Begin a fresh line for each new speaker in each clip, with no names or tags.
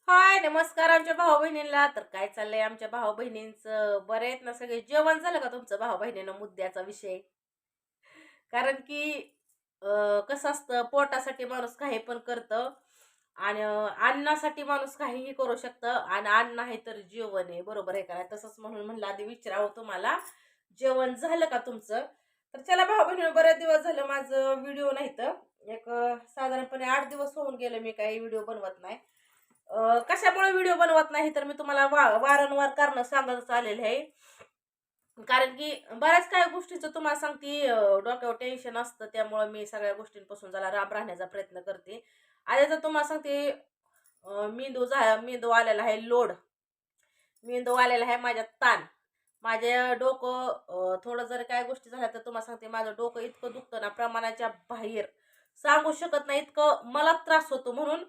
हाय नमस्कार आमच्या भाऊ बहिणींना. तर काय चाललंय आमच्या भाऊ बहिणींचं? बरे आहेत ना सगळे? जेवण झालं का तुमचं भाऊ बहिणीनं? मुद्द्याचा विषय. कारण की कसं असतं, पोटासाठी माणूस काही पण करतं आणि अन्नासाठी माणूस काहीही करू शकतं आणि अन्न आहे तर जेवण आहे. बरोबर आहे का? तसंच म्हणून म्हणलं आधी विचारावं तुम्हाला, जेवण झालं का तुमचं? तर चला भाऊ बहिणी, बरेच दिवस झालं माझं व्हिडिओ नाही तर एक साधारणपणे 8 दिवस होऊन गेले मी काही व्हिडिओ बनवत नाही. कशामुळे व्हिडिओ बनवत नाही तर मी तुम्हाला वारंवार कारण सांगत आलेले आहे. कारण की बऱ्याच काही गोष्टीचं तुम्हाला सांगते, डोक्यावर टेन्शन असतं, त्यामुळे मी सगळ्या गोष्टींपासून जरा लांब राहण्याचा प्रयत्न करते. आता तर तुम्हाला सांगते, मेंदू आलेला आहे लोड. मेंदू आलेला आहे माझ्या ताण. माझे डोकं थोडं जर काय गोष्टी झाल्या तर तुम्हाला सांगते, माझं डोकं इतकं दुखतं ना, प्रमाणाच्या बाहेर सांगू शकत नाही, इतकं मला त्रास होतो. म्हणून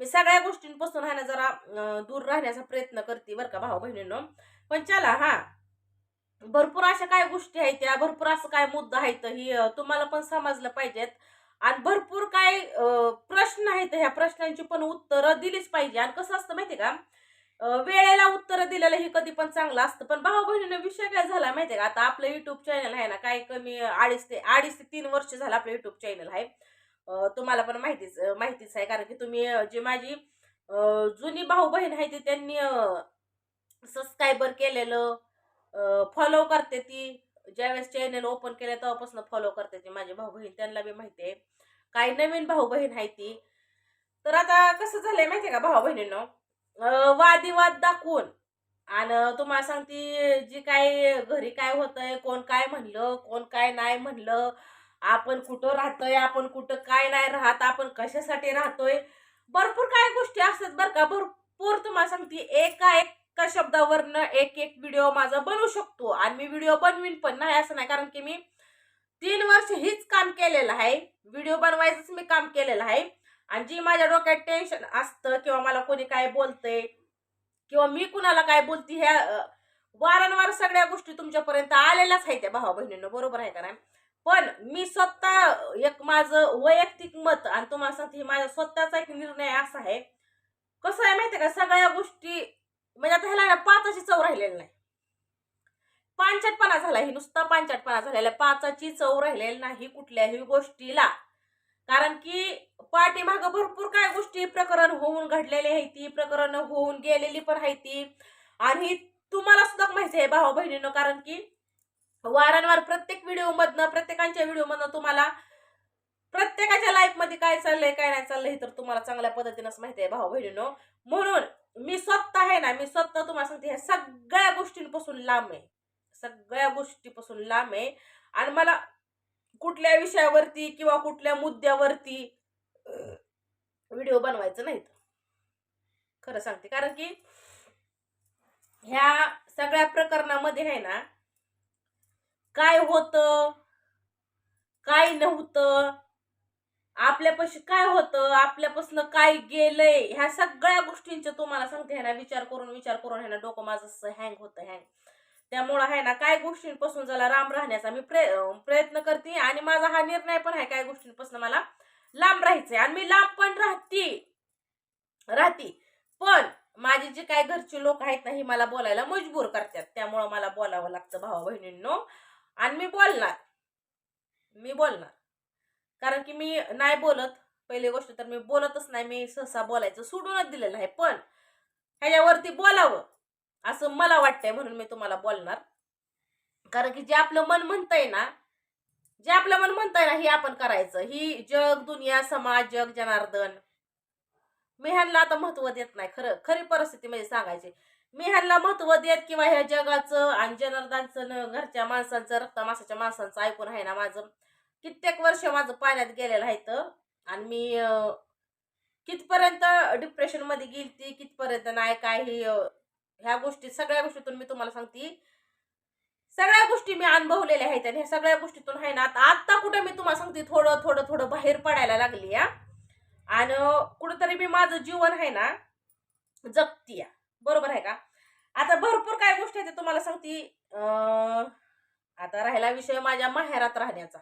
मी सगळ्या गोष्टींपासून आहे ना जरा दूर राहण्याचा प्रयत्न करते बरं का भाऊ बहिणींनो. पण चला हा, भरपूर अशा काय गोष्टी आहेत, त्या भरपूर असं काय मुद्दा आहेत ही तुम्हाला पण समजलं पाहिजेत. आणि भरपूर काय प्रश्न आहेत, ह्या प्रश्नांची पण उत्तरं दिलीच पाहिजे. आणि कसं असतं माहितीये का, वेळेला उत्तरं दिलेलं हे कधी पण चांगलं असतं. पण भाऊ बहिणीनं विषय काय झाला माहितीये का, आता आपलं युट्यूब चॅनल आहे ना, काय कमी अडीच ते 3 वर्ष झालं आपलं युट्यूब चॅनल आहे. तुम्हाला पण माहितीच आहे, कारण की तुम्ही जी माझी जुनी भाऊ बहीण आहे ती त्यांनी सबस्क्रायबर केलेलं, फॉलो करते ती. ज्यावेळेस चॅनल ओपन केलं तेव्हापासून फॉलो करते ती माझी भाऊ बहीण, त्यांना बी माहिती आहे. काही नवीन भाऊ बहीण आहे ती. तर आता कसं झालंय माहितीये का भाऊ बहिणींनो, वादिवाद दाखवून आणि तुम्हाला सांगते, जी काय घरी काय होतंय, कोण काय म्हणलं, कोण काय नाही म्हणलं, आपण कुठं राहतोय, आपण कुठं काय नाही राहत, आपण कशासाठी राहतोय, भरपूर काय गोष्टी असतात बरं का. भरपूर तुम्हाला सांगते, एका शब्दावरनं एक एक व्हिडिओ माझा बनवू शकतो आणि मी व्हिडिओ बनवीन पण, नाही असं नाही. कारण की मी 3 वर्ष हीच काम केलेलं आहे, व्हिडिओ बनवायचंच मी काम केलेलं आहे. आणि जी माझ्या डोक्यात टेन्शन असतं किंवा मला कोणी काय बोलतंय किंवा मी कुणाला काय बोलते, ह्या वारंवार सगळ्या गोष्टी तुमच्यापर्यंत आलेल्याच आहेत त्या भावा बहिणींनो. बरोबर आहे का नाही? पण मी स्वतः एक माझं वैयक्तिक मत आणि तुम्हाला सांगते, हे माझा स्वतःचा एक निर्णय असा आहे. कसं आहे माहितीये का, सगळ्या गोष्टी म्हणजे आता ह्याला पाचाची चव राहिलेली नाही. पांचटपणा झाला, ही नुसता पांचटपणा झालेला, पाचाची चव राहिलेली नाही कुठल्याही गोष्टीला. कारण की पाठीमागं भरपूर काय गोष्टी प्रकरण होऊन घडलेले आहे, ती प्रकरण होऊन गेलेली पण आहे ती. आणि तुम्हाला सुद्धा माहिती आहे भावा बहिणींनो, कारण की वारंवार प्रत्येक व्हिडिओ मधनं, प्रत्येकांच्या व्हिडिओ मधनं तुम्हाला प्रत्येकाच्या लाईफ मध्ये काय चाललंय काय नाही चाललंय हे तर तुम्हाला चांगल्या पद्धतीनंच माहिती आहे भावा बहिणींनो. म्हणून मी स्वतः आहे ना, मी स्वतः तुम्हाला सांगते, ह्या सगळ्या गोष्टींपासून लांब आहे. सगळ्या गोष्टीपासून लांब आहे. आणि मला कुठल्या विषयावरती किंवा कुठल्या मुद्द्यावरती व्हिडिओ बनवायचं नाहीत, खरं सांगते. कारण की ह्या सगळ्या प्रकरणामध्ये आहे ना, काय होतं, काय नव्हतं, आपल्यापाशी काय होतं, आपल्यापासून काय गेलंय, ह्या सगळ्या गोष्टींचे तुम्हाला सांगते आहे ना, विचार करून आहे ना, डोकं माझं हँग होतं, हँग. त्यामुळं आहे ना, काय गोष्टींपासून जरा लांब राहण्याचा मी प्रयत्न करते. आणि माझा हा निर्णय पण आहे, काय गोष्टींपासून मला लांब राहायचंय आणि मी लांब पण राहती. पण माझी जी काय घरची लोक आहेत ना, ही मला बोलायला मजबूर करतात, त्यामुळं मला बोलावं लागतं भावा बहिणींनो. आणि मी बोलणार. कारण की मी नाही बोलत, पहिली गोष्ट तर मी बोलतच नाही, मी सहसा बोलायचं सोडूनच दिलेलं आहे. पण ह्याच्यावरती बोलावं असं मला वाटतंय, म्हणून मी तुम्हाला बोलणार. कारण की जे आपलं मन म्हणतंय ना, हे आपण करायचं. ही जग, दुनिया, समाज, जग, जनार्दन, मी ह्यांना आता महत्व देत नाही. खरी परिस्थिती म्हणजे सांगायची, मी ह्यांना महत्व देत किंवा ह्या जगाचं आणि जनार्दनचं, घरच्या माणसांचं, रक्तामासाच्या माणसांचं ऐकून आहे ना, माझं कित्येक वर्ष माझं पाण्यात गेलेलं आहे. आणि मी कितपर्यंत डिप्रेशन मध्ये गेलती, कितपर्यंत नाही, काही ह्या गोष्टी, सगळ्या गोष्टीतून मी तुम्हाला सांगते, सगळ्या गोष्टी मी अनुभवलेल्या आहेत. आणि ह्या सगळ्या गोष्टीतून आहे ना, आता कुठे मी तुम्हाला सांगते, थोडं थोडं थोडं बाहेर पडायला लागली या. आणि कुठंतरी मी माझं जीवन आहे ना जगतीय. बरोबर आहे का? आता भरपूर काय गोष्टी आहेत तुम्हाला सांगते. आता राहिला विषय माझ्या माहेरात राहण्याचा.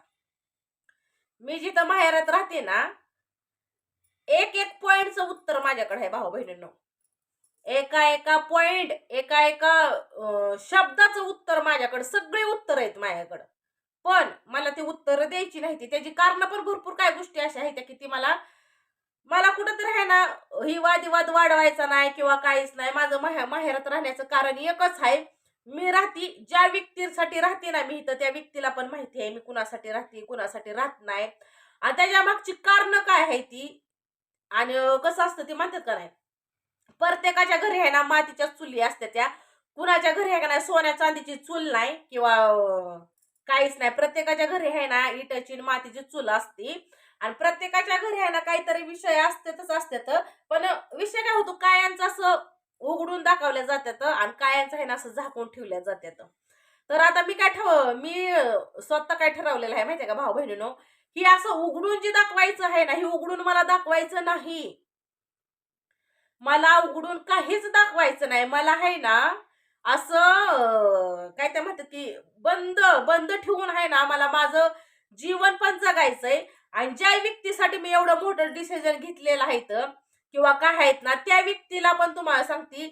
मी जिथं माहेरात राहते ना, एक एक पॉइंटचं उत्तर माझ्याकडे आहे भाऊ बहिणींनो. एका एका पॉइंट, एका एका शब्दाचं उत्तर माझ्याकडे, सगळे उत्तर आहेत माझ्याकडं. पण मला ती उत्तर द्यायची नाही. ती त्याची कारण पण भरपूर काय गोष्टी अशा आहेत की ती मला मला कुठंतरी आहे ना, ही वादविवाद वाढवायचा नाही किंवा काहीच नाही. माझं माहेरात राहण्याचं कारण एकच आहे. मी राहती ज्या व्यक्तीसाठी राहते ना मी, तर त्या व्यक्तीला पण माहिती आहे मी कुणासाठी राहते, कुणासाठी राहत नाही, आणि त्याच्या मागची कारण काय आहे ती. आणि कसं असतं ते म्हणतात का नाही, प्रत्येकाच्या घरी आहे ना मातीच्या चुली असते त्या. कुणाच्या घरी आहे का नाही सोन्या चांदीची चूल नाही किंवा काहीच नाही. प्रत्येकाच्या घरी आहे ना इटाची मातीची चूल असते. आणि प्रत्येकाच्या घरी आहे ना काहीतरी विषय असतेच असतात. पण विषय काय होतो, कायांचं असं उघडून दाखवल्या जातात आणि कायांचं आहे ना असं झाकून ठेवल्या जातात. तर आता मी स्वतः काय ठरवलेलं आहे माहितीये का भाऊ बहिणीनो, की असं उघडून जे दाखवायचं आहे ना, हे उघडून मला दाखवायचं नाही. मला उघडून काहीच दाखवायचं नाही. मला आहे ना असं काय ते म्हणतात की बंद बंद ठेवून आहे ना मला माझं जीवन पण जगायचंय. आणि ज्या व्यक्तीसाठी मी एवढं मोठं डिसिजन घेतलेलं आहे किंवा काय आहेत ना, त्या व्यक्तीला पण तुम्हाला सांगते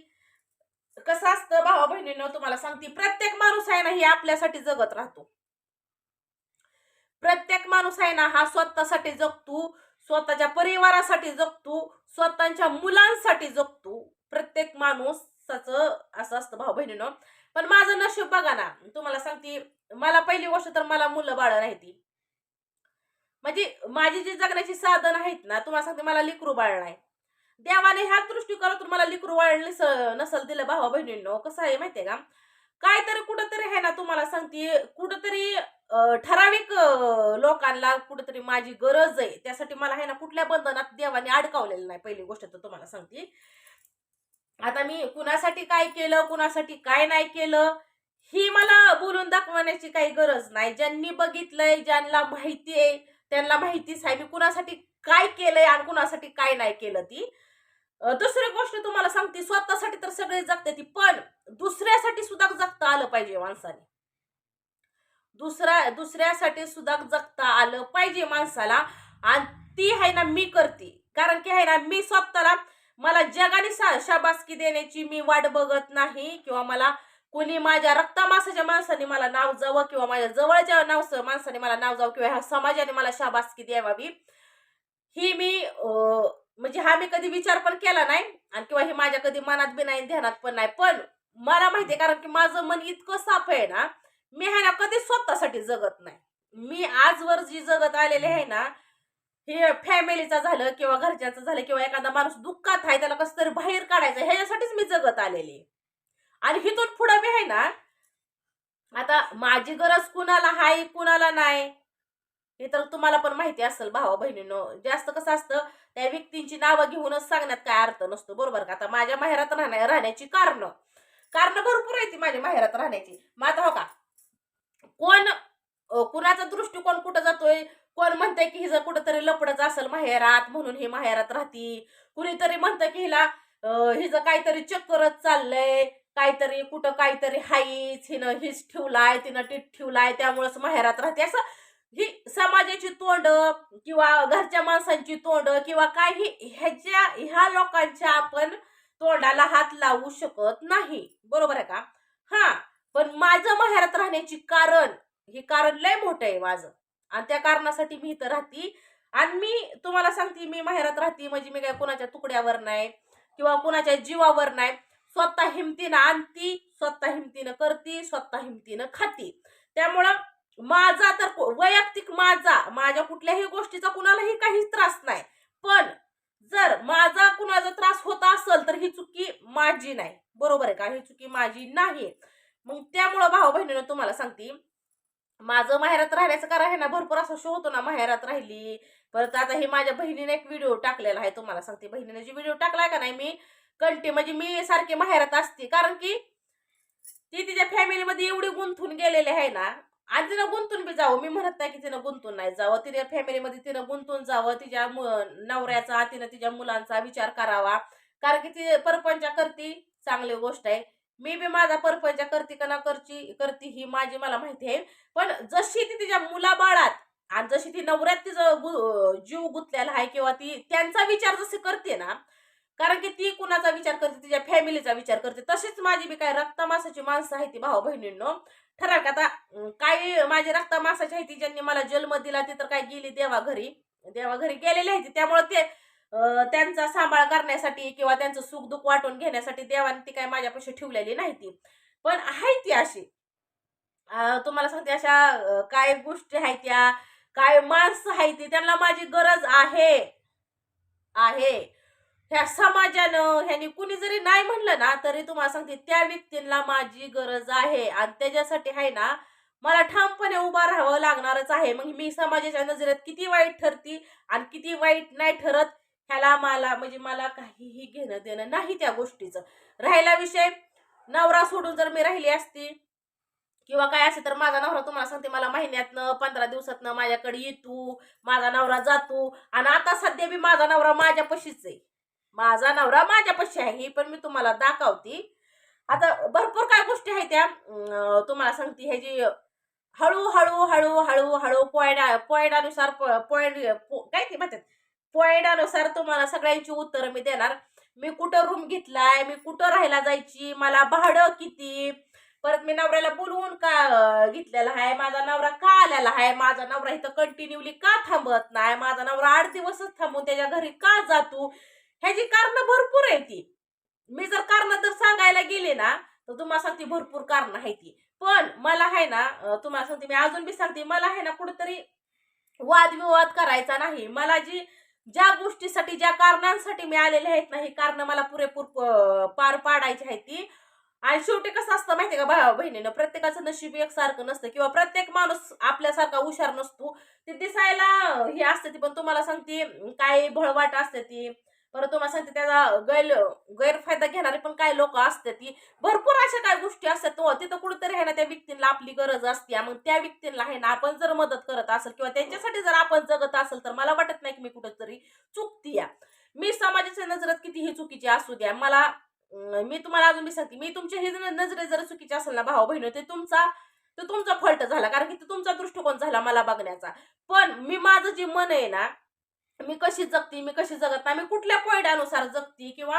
कसं असतं भावा बहिणींनो, तुम्हाला सांगते प्रत्येक माणूस आहे ना ही आपल्यासाठी जगत राहतो. प्रत्येक माणूस आहे ना हा स्वतःसाठी जगतो, स्वतःच्या परिवारासाठी जगतो, स्वतःच्या मुलांसाठी जगतो. प्रत्येक माणूसाचं असं असतं भाऊ बहिणीनं. पण माझं नशीब बघा ना, तुम्हाला सांगते, मला पहिली गोष्ट तर मला मुलं बाळ नाही ती. म्हणजे माझी जी जगण्याची साधन आहेत ना, तुम्हाला सांगते मला लेकरू बाळ नाही. देवाने ह्या दृष्टिकोनातून मला लेकरू बाळ नसल दिलं भावा बहिणींनो. कसं आहे माहितीये का, काहीतरी कुठंतरी आहे ना तुम्हाला सांगते, कुठंतरी ठराविक लोकांना कुठंतरी माझी गरज आहे. त्यासाठी मला आहे ना कुठल्या बंधनात देवाने अडकवलेलं नाही. पहिली गोष्ट तर तुम्हाला सांगते. आता मी कुणासाठी काय केलं, कुणासाठी काय नाही केलं, ही मला बोलून दाखवण्याची काही गरज नाही. ज्यांनी बघितलंय, ज्यांना माहिती आहे, त्यांना माहितीच आहे मी कुणासाठी काय केलंय आणि कुणासाठी काय नाही केलं ती. दुसरी गोष्ट तुम्हाला सांगते, स्वतःसाठी तर सगळे जगते ती, पण दुसऱ्यासाठी सुद्धा जगता आलं पाहिजे माणसाने. दुसऱ्यासाठी सुद्धा जगता आलं पाहिजे माणसाला. आणि ती आहे ना मी करते. कारण की आहे ना मी स्वतःला, मला जगाने शाबासकी देण्याची मी वाट बघत नाही, किंवा मला कोणी माझ्या रक्तामासाच्या माणसाने मला नाव जावं, किंवा माझ्या जवळच्या माणसाने मला नाव जावं, किंवा ह्या समाजाने मला शाबासकी द्यावी, ही मी म्हणजे हा मी कधी विचार पण केला नाही. आणि किंवा हे माझ्या कधी मनात बी नाही, ध्यानात पण नाही. पण मला माहितीये, कारण की माझं मन इतकं साफ आहे ना, मी आहे ना कधी स्वतःसाठी जगत नाही. मी आजवर जी जगत आलेले आहे ना, हे फॅमिलीचं झालं किंवा घरच्यांचं झालं, किंवा एखादा माणूस दुःखात आहे त्याला कसं तरी बाहेर काढायचं, ह्याच्यासाठीच मी जगत आलेली. आणि हिथून पुढे बी आहे ना, आता माझी गरज कुणाला आहे कुणाला नाही हे तर तुम्हाला पण माहिती असेल भावा बहिणींनो. जास्त कसं असतं, त्या व्यक्तींची नावं घेऊनच सांगण्यात काय अर्थ नसतो, बरोबर का. आता माझ्या माहेरात राहण्याची कारण भरपूर आहे ती माझ्या माहेरात राहण्याची. मग आता हो का, कोण कुणाचा दृष्टिकोन कुठं जातोय, कोण म्हणतंय की हिचं कुठंतरी लपडच असेल माहेरात म्हणून ही माहेरात राहती, कुणीतरी म्हणतं की हिचं काहीतरी चक्करच चाललंय, काहीतरी कुठं काहीतरी हाईच, हिनं हिच ठेवलाय, तिनं टीट ठेवलाय, त्यामुळेच माहेरात राहते. असं ही समाजाची तोंड किंवा घरच्या माणसांची तोंड किंवा काही ह्या लोकांच्या आपण तोंडाला हात लावू शकत नाही, बरोबर आहे का. हा, पण माझं माहेरात राहण्याची हे कारण लय मोठं आहे माझं. आणि त्या कारणासाठी मी इथं राहते. आणि मी तुम्हाला सांगते, मी माहेरात राहते म्हणजे मी काय कुणाच्या तुकड्यावर नाही किंवा कुणाच्या जीवावर नाही. स्वतः हिमतीनं आणती, स्वतः हिमतीनं करती, स्वतः हिमतीनं खाती. त्यामुळं माझा तर वैयक्तिक माझ्या कुठल्याही गोष्टीचा कुणालाही काहीच त्रास नाही. पण जर माझा कुणाचा त्रास होत असेल तर ही चुकी माझी नाही, बरोबर आहे का, ही चुकी माझी नाही. मग त्यामुळं भाऊ बहिणीनं तुम्हाला सांगते, माझं माहेरात राहण्याचं कारण आहे ना, भरपूर असा शो होतो ना माहेरात राहिली. परत आता हे माझ्या बहिणीने एक व्हिडिओ टाकलेला आहे, तुम्हाला सांगते, बहिणीने जी व्हिडिओ टाकलाय का नाही, मी म्हणजे मी सारखी माहेरात असते. कारण की ती तिच्या फॅमिलीमध्ये एवढी गुंतून गेलेली आहे ना, आणि तिनं गुंतून बी जावं, मी म्हणत नाही की तिनं गुंतून नाही जावं, तिच्या फॅमिलीमध्ये तिनं गुंतून जावं, तिच्या नवऱ्याचा, तिनं तिच्या मुलांचा विचार करावा. कारण की ती परपंच करती, चांगली गोष्ट आहे. मी बी माझा परपंच करते का ना करती ही मला माहिती आहे. पण जशी ती तिच्या मुलाबाळात आणि जशी ती नवऱ्यात तिचं जीव गुंतलेला आहे, किंवा ती त्यांचा विचार जसे करते ना, कारण की ती कुणाचा विचार करते, तिच्या फॅमिलीचा विचार करते. तशीच माझी बी काय रक्तमासाची माणसं आहे ती भाऊ बहिणींनो. ठराविक आता काही माझी रक्तमासाची आहे ती, ज्यांनी मला जन्म दिला ती तर काय गेली देवाघरी, देवाघरी गेलेली आहे ती. त्यामुळे ते त्यांचा सांभाळ करण्यासाठी किंवा त्यांचं सुखदुःख वाटून घेण्यासाठी देवाने ती काय माझ्यापाशी ठेवलेली नाही ती. पण आहे ती अशी, तुम्हाला सांगते अशा काय गोष्टी आहेत त्या, काय माणसं आहेत ती, त्यांना माझी गरज आहे आहे. ह्या समाजानं ह्यानी कुणी जरी नाही म्हणलं ना तरी तुम्हाला सांगते त्या व्यक्तींना माझी गरज आहे, आणि त्याच्यासाठी आहे ना मला ठामपणे उभा राहावं लागणारच आहे. मग मी समाजाच्या नजरेत किती वाईट ठरती आणि किती वाईट नाही ठरत, ह्याला मला म्हणजे मला काहीही घेणं देणं नाही त्या गोष्टीचं. राहिला विषय, नवरा सोडून जर मी राहिली असती किंवा काय असेल तर माझा नवरा तुम्हाला सांगते मला महिन्यातनं 15 दिवसातनं माझ्याकडे येतो, माझा नवरा जातो. आणि आता सध्या बी माझा नवरा माझ्यापाशीच आहे, माझा नवरा माझ्यापाशी आहे, ही पण मी तुम्हाला दाखवते. आता भरपूर काय गोष्टी आहेत त्या, तुम्हाला सांगते ह्याची हळूहळू हळूहळू हळू पॉइंटानुसार पॉइंट काय ते म्हणतात पॉइंटानुसार तुम्हाला सगळ्यांची उत्तरं मी देणार. मी कुठं रूम घेतलाय, मी कुठं राहायला जायची, मला भाडं किती, परत मी नवऱ्याला बोलवून का घेतलेला आहे, माझा नवरा का आलेला आहे, माझा नवरा इथं कंटिन्युअली का थांबत नाही, माझा नवरा 8 दिवसच थांबून त्याच्या घरी का जातो, ह्याची कारण भरपूर आहे ती. मी जर कारण तर सांगायला गेले ना तर तुम्हाला सांगते भरपूर कारण आहे ती. पण मला आहे ना तुम्हाला सांगते, मी अजून बी सांगते, मला आहे ना कुठेतरी वादविवाद करायचा नाही. मला ज्या गोष्टीसाठी ज्या कारणांसाठी मी आलेले आहेत ना, ही कारण मला पुरेपूर पार पाडायची आहे ती. आणि शेवटी कसं असतं माहितीये का भावा बहिणीनं, प्रत्येकाचं नशीब एकसारखं नसतं किंवा प्रत्येक माणूस आपल्यासारखा हुशार नसतो. ते दिसायला हे असते ती, पण तुम्हाला सांगते काय भळवाट असते ती. परत तुम्हाला सांगते त्याचा गैरफायदा घेणारे पण काय लोक असते ती. भरपूर अशा काय गोष्टी असतात. तो तिथं कुठेतरी आहे ना त्या व्यक्तीला आपली गरज असते, मग त्या व्यक्तीला आहे ना आपण जर मदत करत असेल किंवा त्यांच्यासाठी जर आपण जगत असेल तर मला वाटत नाही की मी कुठेतरी चुकतीया. मी समाजाच्या नजरेत कितीही चुकीची असू द्या, मला मी तुम्हाला अजून मी सांगते, मी तुमच्या ही नजरे जर चुकीची असेल ना भाऊ बहिणी, ते तुमचा फॉल्ट झाला, कारण की तुमचा दृष्टिकोन झाला मला बघण्याचा. पण मी माझं जे मन आहे ना, मी कशी जगते, मी कशी जगत नाही, मी कुठल्या पॉइंट अनुसार जगते किंवा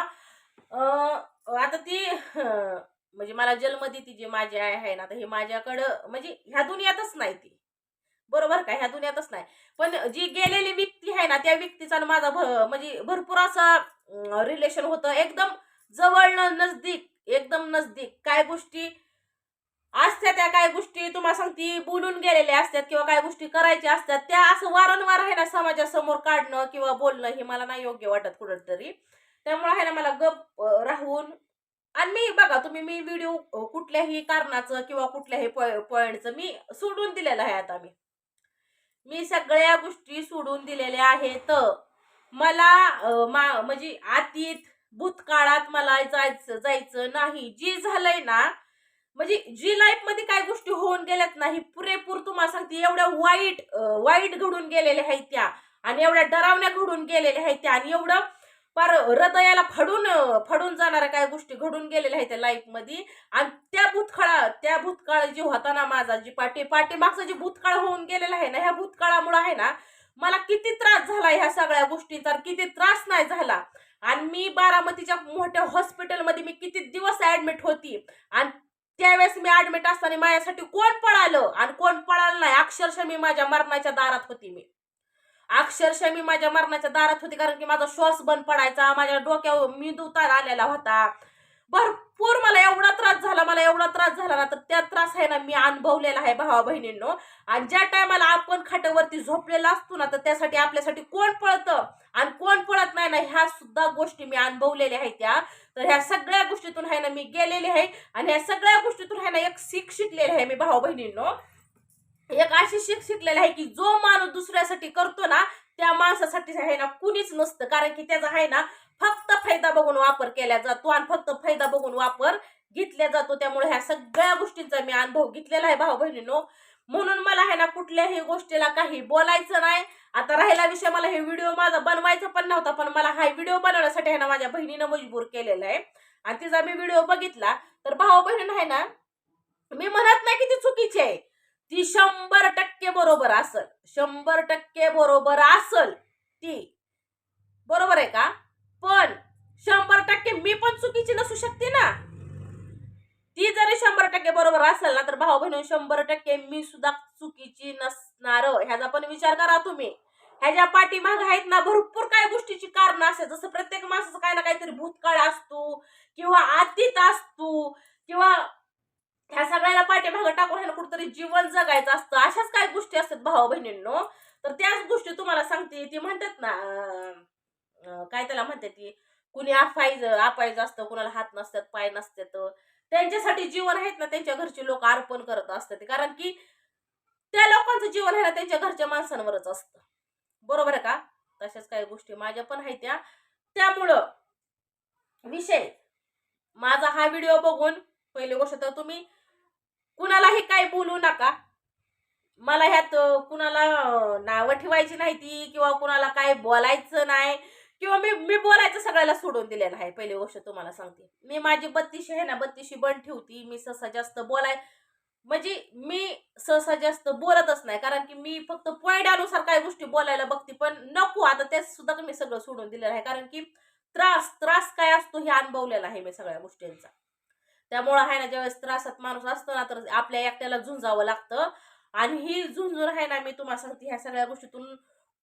आता ती म्हणजे मला जन्म देती जी माझी आई आहे ना, तर हे माझ्याकडं म्हणजे ह्या दुनियातच नाही ती, बरोबर का, ह्या दुनियातच नाही. पण जी गेलेली व्यक्ती आहे ना त्या व्यक्तीचा माझा म्हणजे भरपूर असा रिलेशन होतं, एकदम जवळ नजदीक, एकदम नजदीक. काय गोष्टी असत्या त्या, काय गोष्टी तुम्हाला सांगते बोलून गेलेल्या असतात किंवा काय गोष्टी करायच्या असतात त्या असं वारंवार आहे ना समाजासमोर काढणं किंवा बोलणं हे मला नाही योग्य वाटत कुठंतरी. त्यामुळे आहे ना मला गप राहून, आणि मी बघा तुम्ही, मी व्हिडिओ कुठल्याही कारणाचं किंवा कुठल्याही पॉइंटचं मी सोडून दिलेलं आहे. आता मी सगळ्या गोष्टी सोडून दिलेल्या आहेत. मला म्हणजे अतीत भूतकाळात मला जायचं नाही. जी झालंय ना, म्हणजे जी लाईफ मध्ये काय गोष्टी होऊन गेल्यात नाही पुरेपूर तुम्हाला सांगते, एवढ्या वाईट घडून गेलेल्या आहेत त्या, आणि एवढ्या डरावण्या घडून गेलेल्या आहेत त्या, आणि एवढं पार हृदयाला फडून जाणाऱ्या काय गोष्टी घडून गेलेल्या आहेत त्या लाईफ मध्ये. आणि त्या भूतकाळ जे होता ना माझा, जी पाठीमागचं जे भूतकाळ होऊन गेलेला आहे ना, ह्या भूतकाळामुळे आहे ना मला किती त्रास झाला ह्या सगळ्या गोष्टींचा, किती त्रास नाही झाला. आणि मी बारामतीच्या मोठ्या हॉस्पिटलमध्ये मी किती दिवस ऍडमिट होती, आणि त्यावेळेस मी ऍडमिट असताना माझ्यासाठी कोण पळालं आणि कोण पळालं नाही. अक्षरशः मी माझ्या मरणाच्या दारात होती. अक्षरशः मी माझ्या मरणाच्या दारात होती, कारण की माझा श्वास बंद पडायचा, माझ्या डोक्यावर मेंदूतार आलेला होता. भरपूर मला एवढा त्रास झाला ना, तर त्या त्रास आहे ना मी अनुभवलेला आहे भावा बहिणींनो. आणि ज्या टायमाला आपण खाटावरती झोपलेला असतो ना, तर त्यासाठी आपल्यासाठी कोण पळतं आणि कोण पळत नाही ना, ह्या सुद्धा गोष्टी मी अनुभवलेल्या आहेत त्या. तर ह्या सगळ्या गोष्टीतून आहे ना मी गेलेली आहे, आणि ह्या सगळ्या गोष्टीतून आहे ना एक शिक शिकलेली आहे मी भावा बहिणींनो. एक अशी शिकलेली आहे की जो माणूस दुसऱ्यासाठी करतो ना त्या माणसासाठी आहे ना कुणीच नसतं, कारण की त्याचा आहे ना फक्त फायदा बघून वापर केला जातो आणि फक्त फायदा बघून वापर घेतला जातो. त्यामुळे ह्या सगळ्या गोष्टींचा मी अनुभव घेतलेला आहे भाऊ बहिणींनो. म्हणून मला आहे ना कुठल्याही गोष्टीला काही बोलायचं नाही. आता राहिला विषय, मला हे व्हिडिओ माझा बनवायचा पण नव्हता, पण मला हा व्हिडिओ बनवण्यासाठी आहे ना माझ्या बहिणीनं मजबूर केलेला आहे, आणि तिचा मी व्हिडिओ बघितला. तर भाऊ बहिणीनं आहे ना, मी म्हणत नाही की ती चुकीची आहे, ती 100% बरोबर असल, 100% बरोबर असल ती, बरोबर आहे का. पण 100% मी पण चुकीची नसू शकते ना. ती जरी 100% बरोबर असेल ना तर भाऊ बहिणी 100% मी सुद्धा चुकीची नसणार. ह्याचा पण विचार करा तुम्ही. ह्याच्या पाठीमाग आहेत ना भरपूर काही गोष्टीची कारण असतात. जसं प्रत्येक माणसाचा काही ना काहीतरी भूतकाळ असतो किंवा अतीत असतो किंवा ह्या सगळ्याला पाठीमागे टाकून ह्याला कुठेतरी जीवन जगायचं असतं. अशाच काही गोष्टी असतात भाऊ बहिणींनो. तर त्याच गोष्टी तुम्हाला सांगते. ती म्हणतात ना काय त्याला म्हणते ती, कुणी अपायचं असतं, कुणाला हात नसतात, पाय नसतात, त्यांच्यासाठी जीवन आहेत ना त्यांच्या घरचे लोक अर्पण करत असतात. कारण की त्या लोकांचं जीवन आहे ना त्यांच्या घरच्या माणसांवरच असतं. बरोबर आहे का? तशाच काही गोष्टी माझ्या पण आहेत त्या. त्यामुळं विषय माझा हा व्हिडिओ बघून पहिली गोष्ट तर तुम्ही कुणालाही काय बोलू नका. मला ह्यात कुणाला नावं ठेवायची नाही ती किंवा कुणाला काय बोलायचं नाही किंवा मी बोलायचं सगळ्याला सोडून दिलेलं आहे. पहिली गोष्ट तुम्हाला सांगते, मी माझी 32 आहे ना 32 बंद ठेवती. मी सहसा जास्त म्हणजे मी सहसा जास्त बोलतच नाही. कारण की मी फक्त पॉइंट अनुसार काही गोष्टी बोलायला बघते. पण नको आता त्यात सुद्धा मी सगळं सोडून दिलेलं आहे. कारण की त्रास काय असतो हे अनुभवलेला आहे मी सगळ्या गोष्टींचा. त्यामुळं आहे ना ज्यावेळेस त्रासात माणूस असतो ना तर आपल्या एकट्याला झुंजावं लागतं. आणि ही झुंजून आहे ना मी तुम्हाला सांगते ह्या सगळ्या गोष्टीतून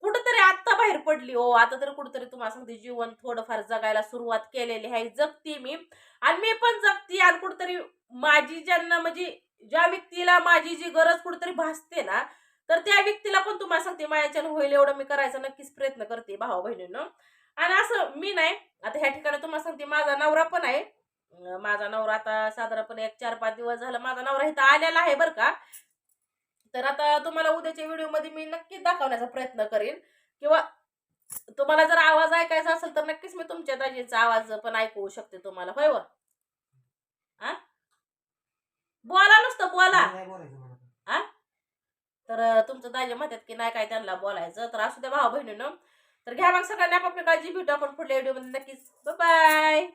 कुठंतरी आत्ता बाहेर पडली हो. आता तरी कुठंतरी तुम्हाला सांगते जीवन थोडंफार जगायला सुरुवात केलेली आहे. जगते मी आणि मी पण जगते. आणि कुठंतरी माझी ज्यांना म्हणजे ज्या व्यक्तीला माझी जी गरज कुठेतरी भासते ना तर त्या व्यक्तीला पण तुम्हाला सांगते माझ्याच्यानं होईल एवढं मी करायचा नक्कीच प्रयत्न करते भाऊ बहिणींनो. आणि असं मी नाही आता ह्या ठिकाणी तुम्हाला सांगते माझा नवरा पण आहे. माझा नवरा आता साधारणपणे 1-4-5 दिवस झाला माझा नवरा इथं आलेला आहे बरं का. तर आता तुम्हाला उद्याच्या व्हिडिओमध्ये मी नक्कीच दाखवण्याचा प्रयत्न करेन किंवा तुम्हाला जर आवाज ऐकायचा असेल तर नक्कीच मी तुमच्या दाजींचा आवाज पण ऐकवू शकते तुम्हाला. होय व बोला नुसतं बोला. हा तर तुमचं दाजी म्हणतात की नाही काय त्यांना बोलायचं. तर असू द्या भाऊ बहिणीनं. तर घ्या मग सगळ्यांना आपापली काळजी. भेटू आपण पुढल्या व्हिडिओमध्ये नक्कीच. बाय.